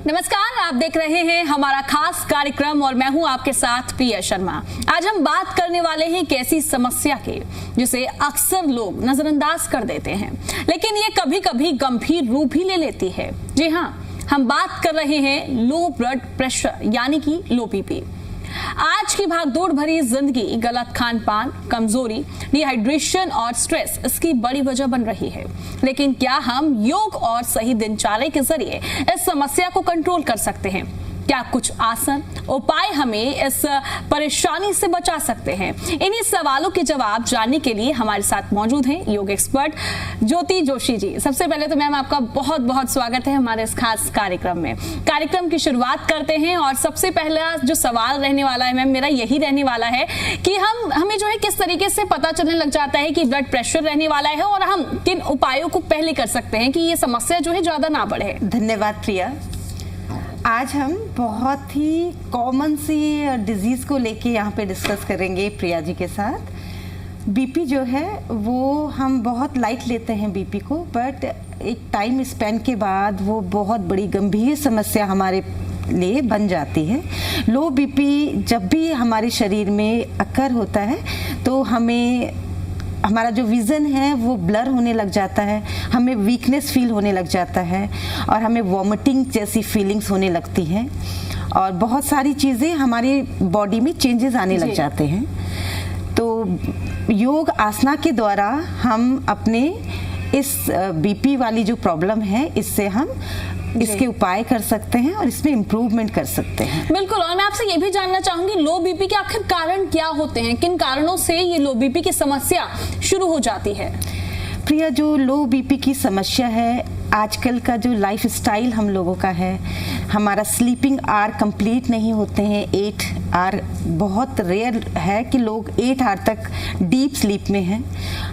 नमस्कार, आप देख रहे हैं हमारा खास कार्यक्रम और मैं हूं आपके साथ प्रिया शर्मा। आज हम बात करने वाले हैं एक ऐसी समस्या की जिसे अक्सर लोग नजरअंदाज कर देते हैं, लेकिन ये कभी कभी गंभीर रूप भी ले लेती है। जी हाँ, हम बात कर रहे हैं लो ब्लड प्रेशर यानी कि लो बीपी। आज की भागदौड़ भरी जिंदगी, गलत खान पान, कमजोरी, डिहाइड्रेशन और स्ट्रेस इसकी बड़ी वजह बन रही है। लेकिन क्या हम योग और सही दिनचर्या के जरिए इस समस्या को कंट्रोल कर सकते हैं? क्या कुछ आसन उपाय हमें इस परेशानी से बचा सकते हैं? इन्हीं सवालों के जवाब जानने के लिए हमारे साथ मौजूद हैं योग एक्सपर्ट ज्योति जोशी जी। सबसे पहले तो मैम आपका बहुत बहुत स्वागत है हमारे इस खास कार्यक्रम में। कार्यक्रम की शुरुआत करते हैं और सबसे पहला जो सवाल रहने वाला है मैम, मेरा यही रहने वाला है कि हमें जो है किस तरीके से पता चलने लग जाता है कि ब्लड प्रेशर रहने वाला है और हम किन उपायों को पहले कर सकते हैं कि ये समस्या जो है ज्यादा ना बढ़े? धन्यवाद प्रिया। आज हम बहुत ही कॉमन सी डिजीज़ को लेके यहाँ पे डिस्कस करेंगे प्रिया जी के साथ। बीपी जो है वो हम बहुत लाइट लेते हैं बीपी को, बट एक टाइम स्पेन के बाद वो बहुत बड़ी गंभीर समस्या हमारे लिए बन जाती है। लो बीपी जब भी हमारे शरीर में अकर होता है तो हमारा जो विज़न है वो ब्लर होने लग जाता है, हमें वीकनेस फील होने लग जाता है और हमें वॉमिटिंग जैसी फीलिंग्स होने लगती हैं और बहुत सारी चीज़ें हमारी बॉडी में चेंजेस आने लग जाते हैं। तो योग आसना के द्वारा हम अपने इस बीपी वाली जो प्रॉब्लम है इससे हम इसके उपाय कर सकते हैं और इसमें इम्प्रूवमेंट कर सकते हैं। बिल्कुल, और मैं आपसे ये भी जानना चाहूंगी लो बीपी के आखिर कारण क्या होते हैं? किन कारणों से ये लो बीपी की समस्या शुरू हो जाती है? प्रिया, जो लो बीपी की समस्या है, आजकल का जो लाइफ स्टाइल हम लोगों का है, हमारा स्लीपिंग आवर कंप्लीट नहीं होते हैं। 8 आवर बहुत रेयर है कि लोग 8 आवर तक डीप स्लीप में हैं।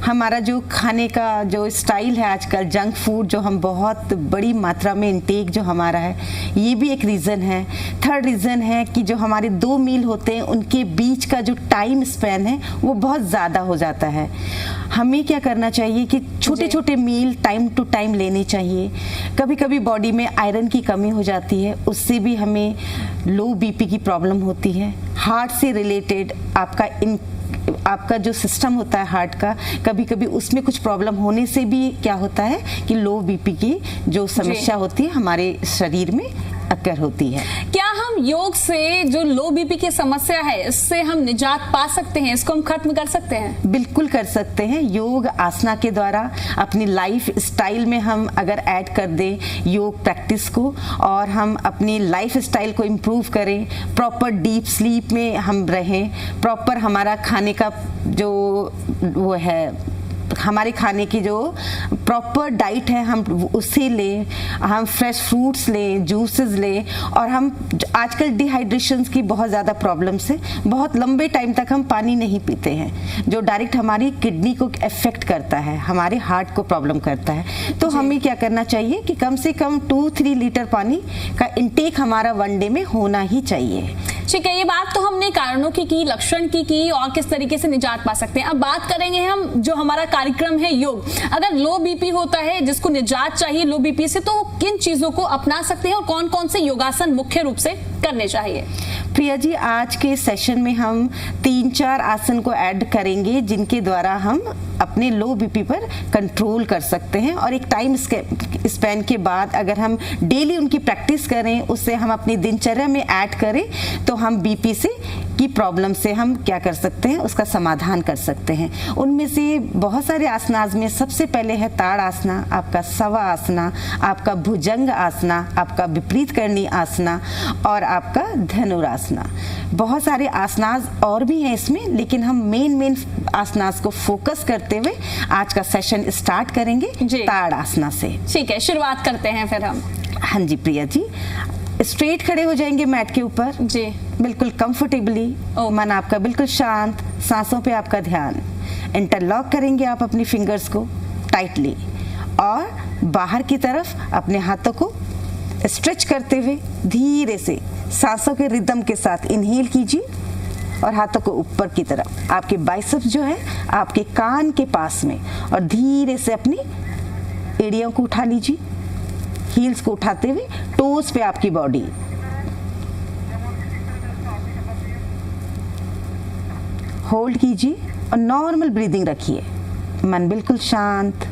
हमारा जो खाने का जो स्टाइल है आजकल, जंक फूड जो हम बहुत बड़ी मात्रा में इंटेक जो हमारा है, ये भी एक रीज़न है। थर्ड रीज़न है कि जो हमारे 2 मील होते हैं उनके बीच का जो टाइम स्पेन है वो बहुत ज़्यादा हो जाता है। हमें क्या करना चाहिए कि छोटे छोटे मील टाइम टू टाइम लेने चाहिए। कभी कभी बॉडी में आयरन की कमी हो जाती है, उससे भी हमें लो बीपी की प्रॉब्लम होती है। हार्ट से रिलेटेड आपका जो सिस्टम होता है हार्ट का, कभी कभी उसमें कुछ प्रॉब्लम होने से भी क्या होता है कि लो बीपी की जो समस्या होती है हमारे शरीर में अकर होती है। क्या हम योग से जो लो बीपी की समस्या है इससे हम निजात पा सकते हैं, इसको हम खत्म कर सकते हैं? बिल्कुल कर सकते हैं। योग आसना के द्वारा अपनी लाइफ स्टाइल में हम अगर ऐड कर दें योग प्रैक्टिस को और हम अपनी लाइफ स्टाइल को इम्प्रूव करें, प्रॉपर डीप स्लीप में हम रहें, प्रॉपर हमारा खाने का जो वो है, हमारे खाने की जो प्रॉपर डाइट है हम उसे लें, हम फ्रेश फ्रूट्स लें, जूसेस लें और हम आजकल डिहाइड्रेशन की बहुत ज़्यादा प्रॉब्लम से बहुत लंबे टाइम तक हम पानी नहीं पीते हैं, जो डायरेक्ट हमारी किडनी को इफेक्ट करता है, हमारे हार्ट को प्रॉब्लम करता है। तो हमें क्या करना चाहिए कि कम से कम 2-3 लीटर पानी का इंटेक हमारा वन डे में होना ही चाहिए। ठीक है, ये बात तो हमने कारणों की लक्षण की और किस तरीके से निजात पा सकते हैं। अब बात करेंगे हम जो हमारा कार्यक्रम है योग। अगर लो बीपी होता है जिसको निजात चाहिए लो बीपी से, तो किन चीजों को अपना सकते हैं और कौन कौन से योगासन मुख्य रूप से करने चाहिए? प्रिया जी, आज के सेशन में हम 3-4 आसन को ऐड करेंगे जिनके द्वारा हम अपने लो बीपी पर कंट्रोल कर सकते हैं और एक टाइम स्पेन के बाद अगर हम डेली उनकी प्रैक्टिस करें, उससे हम अपनी दिनचर्या में ऐड करें तो हम बीपी की प्रॉब्लम से हम क्या कर सकते हैं, उसका समाधान कर सकते हैं। उनमें से बहुत सारे आसनाज में सबसे पहले है ताड़ आसना, आपका सवा आसना, आपका भुजंग आसना, आपका विपरीत करणी आसना और आपका धनुरासना। बहुत सारे आसनाज और भी हैं इसमें, लेकिन हम मेन आसनाज को फोकस करते हुए आज का सेशन स्टार्ट करेंगे ताड़ आसना से। ठीक है, शुरुआत करते हैं फिर हम। हाँ जी प्रिया जी, स्ट्रेट खड़े हो जाएंगे मैट के ऊपर जी, बिल्कुल कंफर्टेबली। मन आपका बिल्कुल शांत, सांसों पे आपका ध्यान। इंटरलॉक करेंगे आप अपनी फिंगर्स को टाइटली और बाहर की तरफ अपने हाथों को स्ट्रेच करते हुए धीरे से सांसों के रिदम के साथ इनहेल कीजिए और हाथों को ऊपर की तरफ, आपके बाइसेप्स जो है आपके कान के पास में, और धीरे से अपनी एड़ियों को उठा लीजिए हील्स को उठाते हुए टोस पे आपकी बॉडी, होल्ड कीजिए और नॉर्मल ब्रीदिंग रखिए। मन बिल्कुल शांत।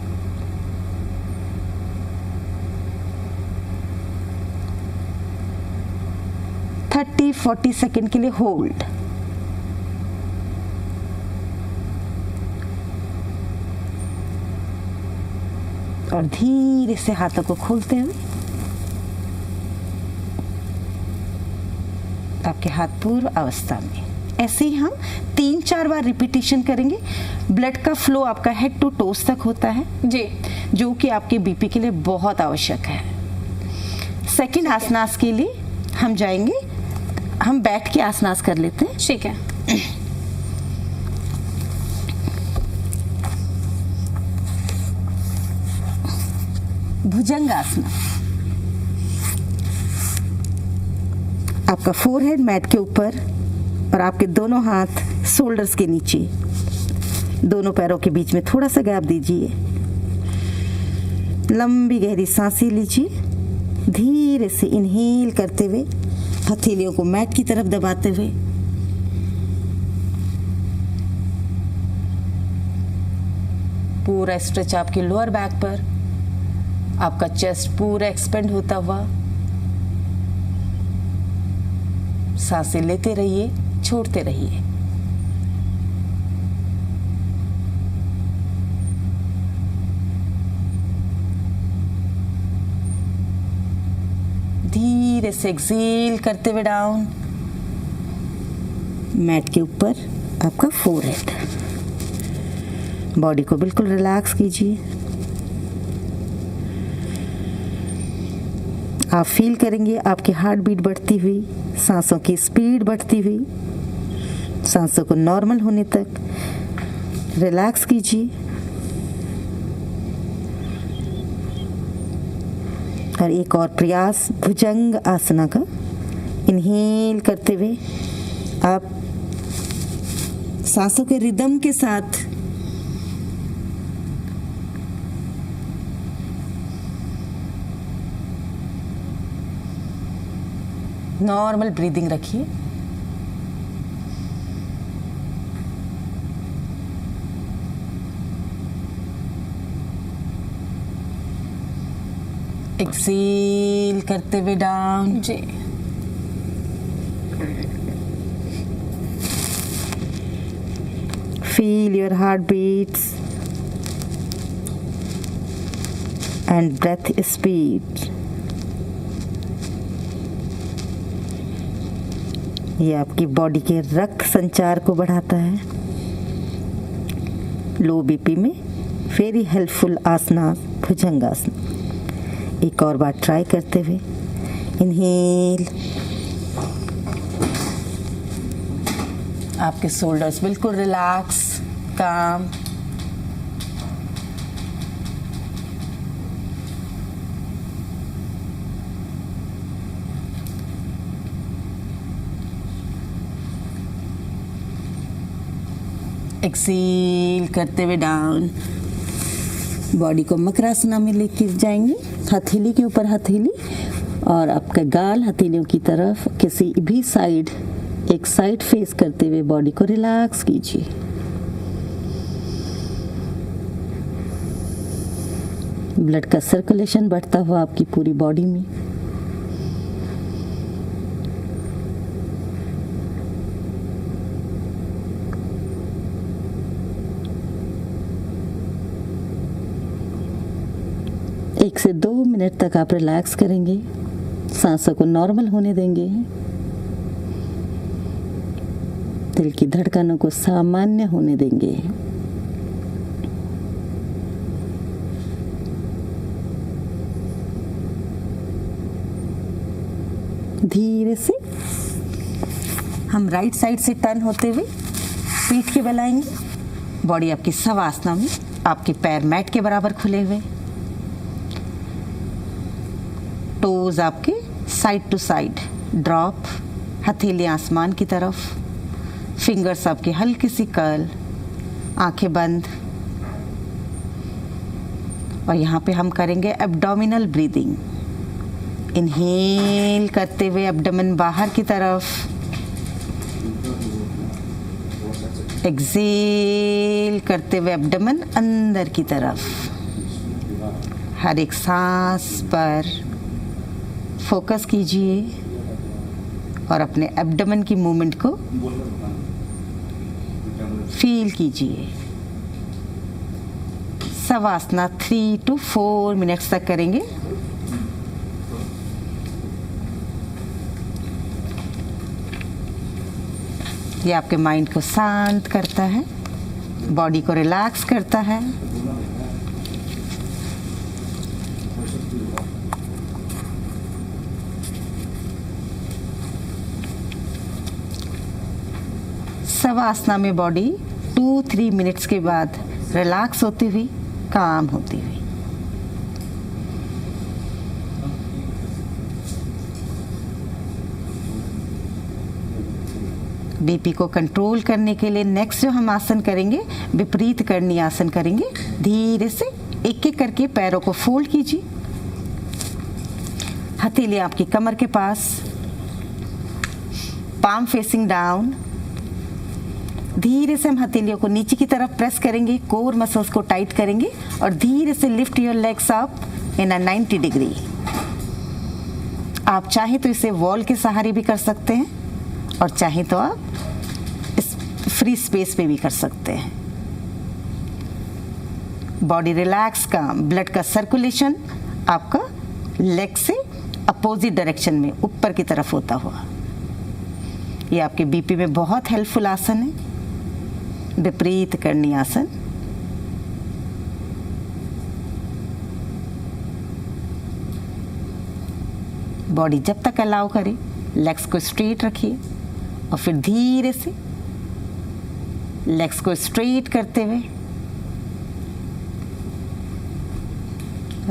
थर्टी 40 सेकेंड के लिए होल्ड। और धीरे से हाथों को खोलते हुए आपके हाथ पूर्व अवस्था में। ऐसे ही हम 3-4 बार रिपीटिशन करेंगे। ब्लड का फ्लो आपका हेड टू टोस तक होता है जी, जो कि आपके बीपी के लिए बहुत आवश्यक है। सेकंड आसनास के लिए हम जाएंगे, हम बैठ के आसनास कर लेते हैं। ठीक है। भुजंगासना। आपका फोरहेड मैट के ऊपर और आपके दोनों हाथ शोल्डर्स के नीचे, दोनों पैरों के बीच में थोड़ा सा गैप दीजिए। लंबी गहरी सांसें लीजिए। धीरे से इनहेल करते हुए हथेलियों को मैट की तरफ दबाते हुए पूरा स्ट्रेच आपके लोअर बैक पर, आपका चेस्ट पूरा एक्सपेंड होता हुआ। सांसें लेते रहिए, छोड़ते रहिए। धीरे से एक्सेल करते हुए डाउन। मैट के ऊपर आपका फोरहेड। बॉडी को बिल्कुल रिलैक्स कीजिए। आप फील करेंगे आपकी हार्ट बीट बढ़ती हुई, सांसों की स्पीड बढ़ती हुई। सांसों को नॉर्मल होने तक रिलैक्स कीजिए। और एक और प्रयास भुजंग आसना का। इनहेल करते हुए आप सांसों के रिदम के साथ नॉर्मल ब्रीदिंग रखिए। एक्सेल करते हुए डाउन। जी, feel your heart beats and breath speed. ये आपकी बॉडी के रक्त संचार को बढ़ाता है। लो बीपी में वेरी हेल्पफुल आसना भुजंगासना। एक और बार ट्राई करते हुए इनहेल। आपके शोल्डर्स बिल्कुल रिलैक्स, काम। एक्सेल करते हुए डाउन। बॉडी को मकरासना में लेके जाएंगे। हथेली के ऊपर हथेली और आपका गाल हथेलियों की तरफ किसी भी साइड, एक साइड फेस करते हुए बॉडी को रिलैक्स कीजिए। ब्लड का सर्कुलेशन बढ़ता हुआ आपकी पूरी बॉडी में। एक से 2 मिनट तक आप रिलैक्स करेंगे। सांसों को नॉर्मल होने देंगे। दिल की धड़कनों को सामान्य होने देंगे। धीरे से हम राइट साइड से टर्न होते हुए पीठ के बल आएंगे। बॉडी आपकी शवासना में, आपके पैर मैट के बराबर खुले हुए। टोज आपके साइड टू साइड ड्रॉप, हथेली आसमान की तरफ, फिंगर्स आपके हल्की सी कर्ल, आंखें बंद। और यहाँ पे हम करेंगे एब्डोमिनल ब्रीदिंग। इनहेल करते हुए एब्डोमेन बाहर की तरफ, एक्सेल करते हुए एब्डोमेन अंदर की तरफ। हर एक सांस पर फोकस कीजिए और अपने एब्डोमेन की मूवमेंट को फील कीजिए। शवासना 3 to 4 मिनट्स तक करेंगे। ये आपके माइंड को शांत करता है, बॉडी को रिलैक्स करता है। शवासना में बॉडी 2-3 मिनट्स के बाद रिलैक्स होती हुई, काम होती हुई। बीपी को कंट्रोल करने के लिए नेक्स्ट जो हम आसन करेंगे, विपरीत करणी आसन करेंगे। धीरे से एक एक करके पैरों को फोल्ड कीजिए। हथेली आपकी कमर के पास, पाम फेसिंग डाउन। धीरे से हम हथेलियों को नीचे की तरफ प्रेस करेंगे, कोर मसल्स को टाइट करेंगे और धीरे से lift your legs up in a 90 degree. आप चाहे तो इसे वॉल के सहारे भी कर सकते हैं और चाहे तो आप इस फ्री स्पेस पे भी कर सकते हैं। बॉडी रिलैक्स का, ब्लड का सर्कुलेशन आपका लेग से अपोजिट डायरेक्शन में ऊपर की तरफ होता हुआ, ये आपके बीपी में बहुत हेल्पफुल आसन है, विपरीत करणी आसन। बॉडी जब तक अलाउ करे, लेग्स को स्ट्रेट रखिए और फिर धीरे से लेग्स को स्ट्रेट करते हुए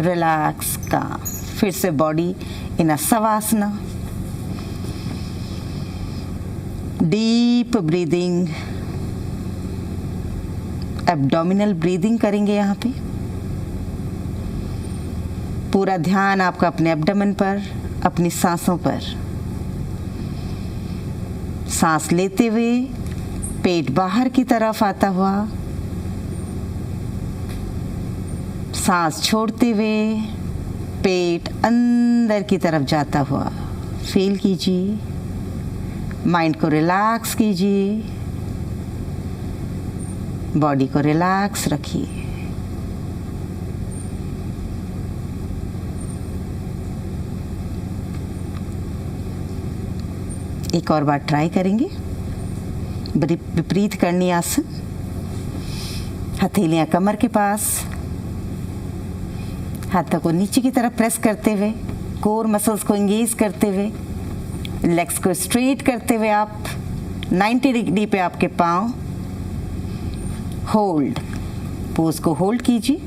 रिलैक्स का, फिर से body in a शवासना। Deep breathing, abdominal breathing करेंगे। यहाँ पे पूरा ध्यान आपका अपने एब्डोमेन पर, अपनी सांसों पर। सांस लेते हुए पेट बाहर की तरफ आता हुआ, सांस छोड़ते हुए पेट अंदर की तरफ जाता हुआ फील कीजिए। माइंड को रिलैक्स कीजिए, बॉडी को रिलैक्स रखिए। एक और बार ट्राई करेंगे, विपरीत करणी आसन। हथेलियां कमर के पास, हाथों को नीचे की तरफ प्रेस करते हुए, कोर मसल्स को एंगेज करते हुए, लेग्स को स्ट्रेट करते हुए आप 90 डिग्री पे आपके पांव होल्ड, पोज को होल्ड कीजिए,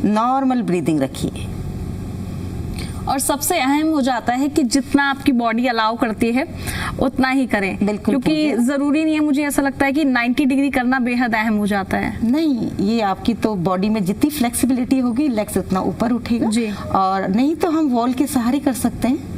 नॉर्मल ब्रीदिंग रखिए। और सबसे अहम हो जाता है कि जितना आपकी बॉडी अलाउ करती है उतना ही करें। बिल्कुल, क्योंकि जरूरी नहीं है, मुझे ऐसा लगता है कि 90 डिग्री करना बेहद अहम हो जाता है। नहीं, ये आपकी तो बॉडी में जितनी फ्लेक्सिबिलिटी होगी, लेग्स उतना ऊपर उठेगा जी। और नहीं तो हम वॉल के सहारे कर सकते हैं,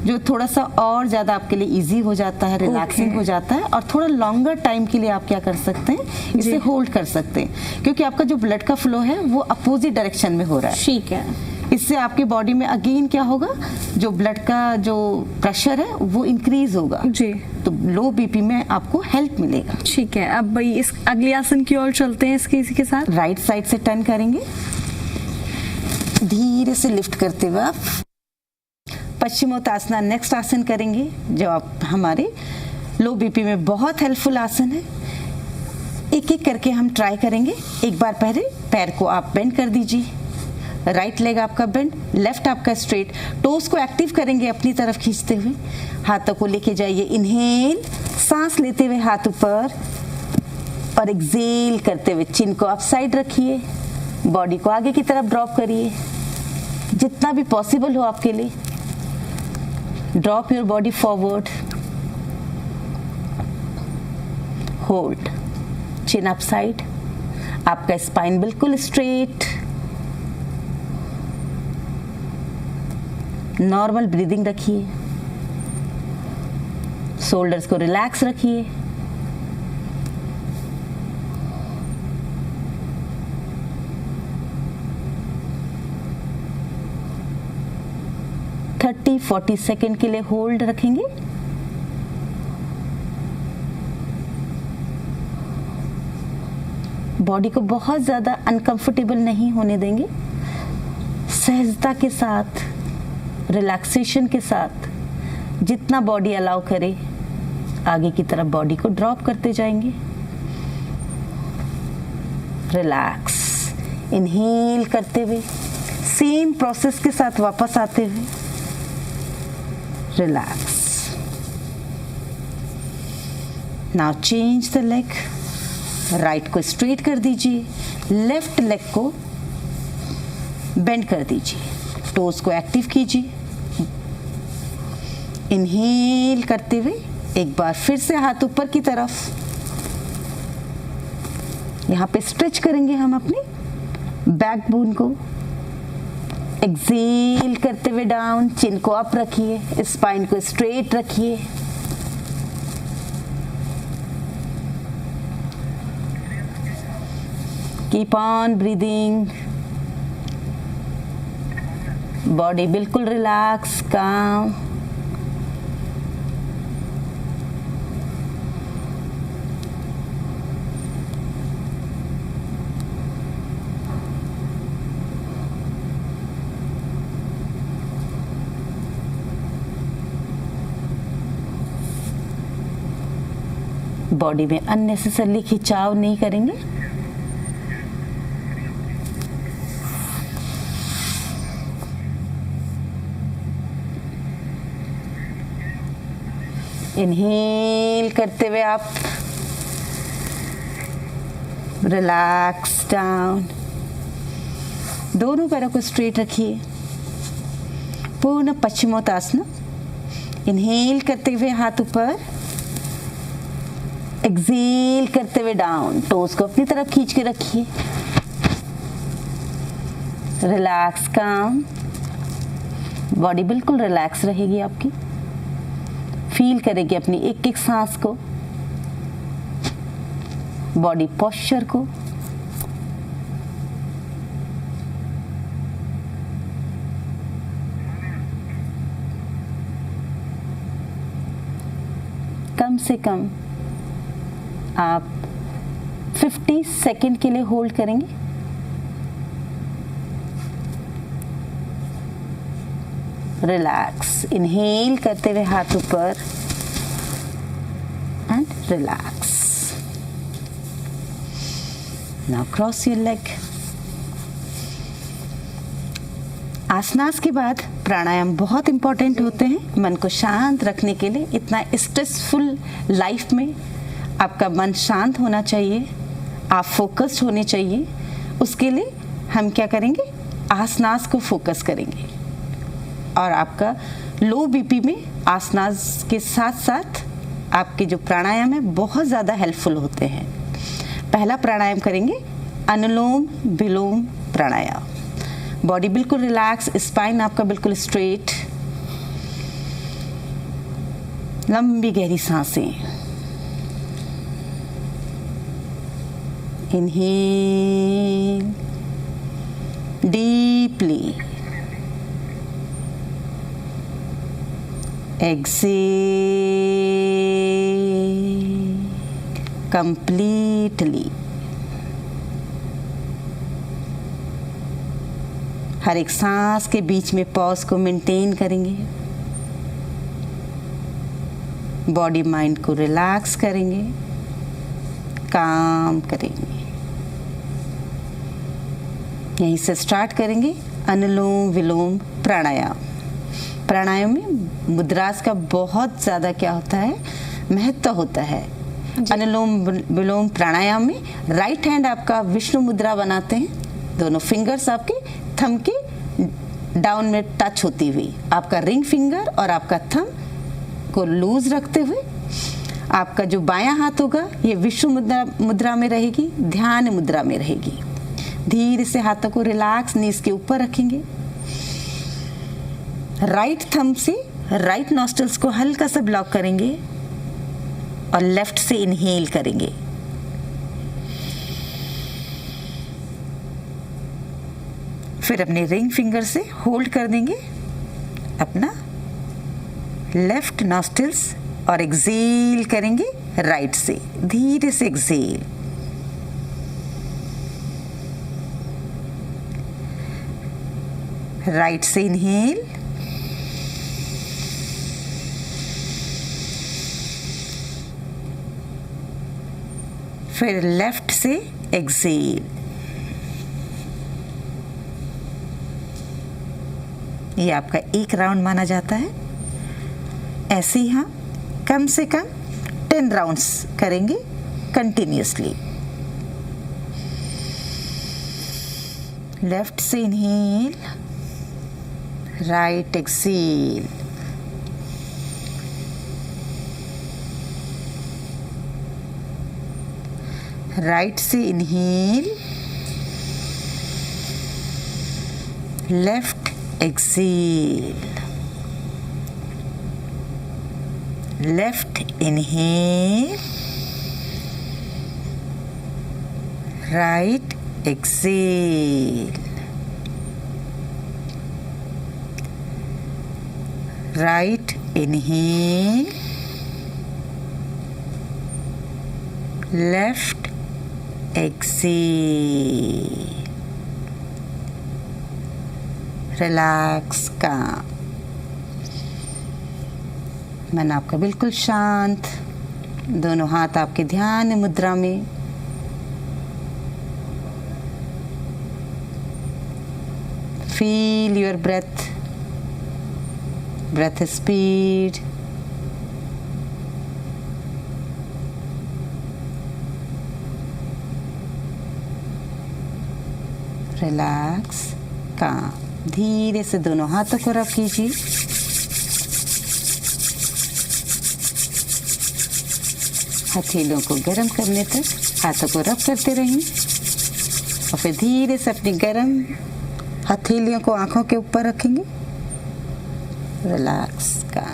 जो थोड़ा सा और ज्यादा आपके लिए इजी हो जाता है, रिलैक्सिंग हो जाता है। और थोड़ा लॉन्गर टाइम के लिए आप क्या कर सकते हैं, इसे होल्ड कर सकते हैं, क्योंकि आपका जो ब्लड का फ्लो है वो अपोजिट डायरेक्शन में हो रहा है। ठीक है। इससे आपके बॉडी में अगेन क्या होगा, जो ब्लड का जो प्रेशर है वो इंक्रीज होगा जी, तो लो बीपी में आपको हेल्प मिलेगा। ठीक है। अब भाई इस अगले आसन की ओर चलते हैं। इसी के साथ राइट साइड से टर्न करेंगे, धीरे से लिफ्ट करते हुए आप पश्चिमोत्ताना नेक्स्ट आसन करेंगे, जो आप हमारे लो बीपी में बहुत हेल्पफुल आसन है। एक एक करके हम ट्राई करेंगे। एक बार पहले पैर को आप बेंड कर दीजिए, राइट लेग आपका बेंड, लेफ्ट आपका स्ट्रेट। टोस को एक्टिव करेंगे अपनी तरफ खींचते हुए, हाथों को लेके जाइए। इनहेल, सांस लेते हुए हाथ ऊपर और एक्सेल करते हुए चिन को अप साइड रखिए, बॉडी को आगे की तरफ ड्रॉप करिए जितना भी पॉसिबल हो आपके लिए। Drop your body forward, hold, chin up side, आपका स्पाइन बिल्कुल स्ट्रेट। नॉर्मल ब्रीदिंग रखिए, शोल्डर्स को रिलैक्स रखिए। थर्टी 40 सेकेंड के लिए होल्ड रखेंगे। बॉडी को बहुत ज्यादा अनकंफर्टेबल नहीं होने देंगे। सहजता के साथ, रिलैक्सेशन के साथ जितना बॉडी अलाउ करे आगे की तरफ बॉडी को ड्रॉप करते जाएंगे। रिलैक्स, इनहेल करते हुए सेम प्रोसेस के साथ वापस आते हुए relax. Now change the leg, right को स्ट्रेट कर दीजिए, लेफ्ट लेग को बेंड कर दीजिए, टोज को एक्टिव कीजिए। इनहेल करते हुए एक बार फिर से हाथ ऊपर की तरफ, यहां पे स्ट्रेच करेंगे हम अपने बैकबोन को। एक्सेल करते हुए डाउन, चिन को अप रखिए, स्पाइन को स्ट्रेट रखिए। कीप ऑन ब्रीदिंग, बॉडी बिल्कुल रिलैक्स, काम। बॉडी में अननेसेसरली खिंचाव नहीं करेंगे। इनहेल करते हुए आप रिलैक्स डाउन, दोनों पैरों को स्ट्रेट रखिए, पूर्ण पश्चिमोत्तासन। इनहेल करते हुए हाथ ऊपर, एक्सेल करते हुए डाउन, टोज को अपनी तरफ खींच के रखिए। रिलैक्स, काम, बॉडी बिल्कुल रिलैक्स रहेगी आपकी। फील करेगी अपनी एक एक सांस को, बॉडी पोस्चर को। कम से कम आप 50 सेकेंड के लिए होल्ड करेंगे। रिलैक्स, इनहेल करते हुए हाथ ऊपर and relax. Now cross your leg. आसनास के बाद प्राणायाम बहुत इंपॉर्टेंट होते हैं मन को शांत रखने के लिए। इतना स्ट्रेसफुल लाइफ में आपका मन शांत होना चाहिए, आप फोकस्ड होने चाहिए। उसके लिए हम क्या करेंगे, आसनास को फोकस करेंगे। और आपका लो बीपी में आसनास के साथ साथ आपके जो प्राणायाम है बहुत ज़्यादा हेल्पफुल होते हैं। पहला प्राणायाम करेंगे अनुलोम विलोम प्राणायाम। बॉडी बिल्कुल रिलैक्स, स्पाइन आपका बिल्कुल स्ट्रेट, लंबी गहरी सांसें। Inhale deeply, exhale completely। हर एक सांस के बीच में पॉज को मेंटेन करेंगे, बॉडी माइंड को रिलैक्स करेंगे, काम करेंगे। यहीं से स्टार्ट करेंगे अनुलोम विलोम प्राणायाम। प्राणायाम में मुद्रास का बहुत ज़्यादा क्या होता है, महत्व होता है। अनुलोम विलोम प्राणायाम में राइट हैंड आपका विष्णु मुद्रा बनाते हैं, दोनों फिंगर्स आपके थंब के डाउन में टच होती हुई, आपका रिंग फिंगर और आपका थंब को लूज रखते हुए आपका जो बायां हाथ होगा ये विष्णु मुद्रा में रहेगी, ध्यान मुद्रा में रहेगी। धीरे से हाथों को रिलैक्स नीज के ऊपर रखेंगे, राइट थंब से राइट नॉस्ट्रल्स को हल्का सा ब्लॉक करेंगे और लेफ्ट से इनहेल करेंगे। फिर अपने रिंग फिंगर से होल्ड कर देंगे अपना लेफ्ट नॉस्ट्रल्स और एक्सेल करेंगे राइट से, धीरे से एक्सेल। राइट से इनहेल, फिर लेफ्ट से एक्सेल। ये आपका एक राउंड माना जाता है। ऐसे ही हम कम से कम 10 राउंड्स करेंगे कंटिन्यूसली। लेफ्ट से इनहेल, राइट एक्सेल, राइट से inhale, left exhale, left inhale, right exhale, right inhale, left exhale. Relax का मन आपका बिल्कुल शांत, दोनों हाथ आपके ध्यान मुद्रा में। Feel your breath, breath speed, relax का। धीरे से दोनों हाथों को रब कीजिए। हथेलियों को गर्म करने तक हाथों को रब करते रहें और फिर धीरे से अपनी गर्म हथेलियों को आंखों के ऊपर रखेंगे। रिलैक्स का।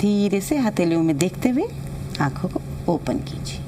धीरे से हथेलियों में देखते हुए आंखों को ओपन कीजिए।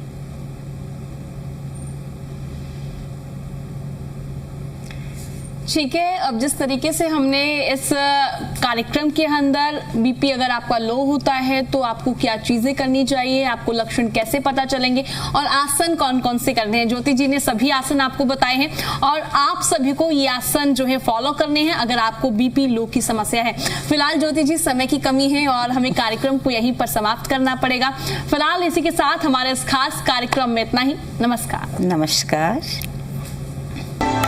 ठीक है, अब जिस तरीके से हमने इस कार्यक्रम के अंदर बीपी अगर आपका लो होता है तो आपको क्या चीजें करनी चाहिए, आपको लक्षण कैसे पता चलेंगे और आसन कौन कौन से करने हैं, ज्योति जी ने सभी आसन आपको बताए हैं और आप सभी को ये आसन जो है फॉलो करने हैं अगर आपको बीपी लो की समस्या है। फिलहाल ज्योति जी समय की कमी है और हमें कार्यक्रम को यहीं पर समाप्त करना पड़ेगा। फिलहाल इसी के साथ हमारे इस खास कार्यक्रम में इतना ही। नमस्कार। नमस्कार।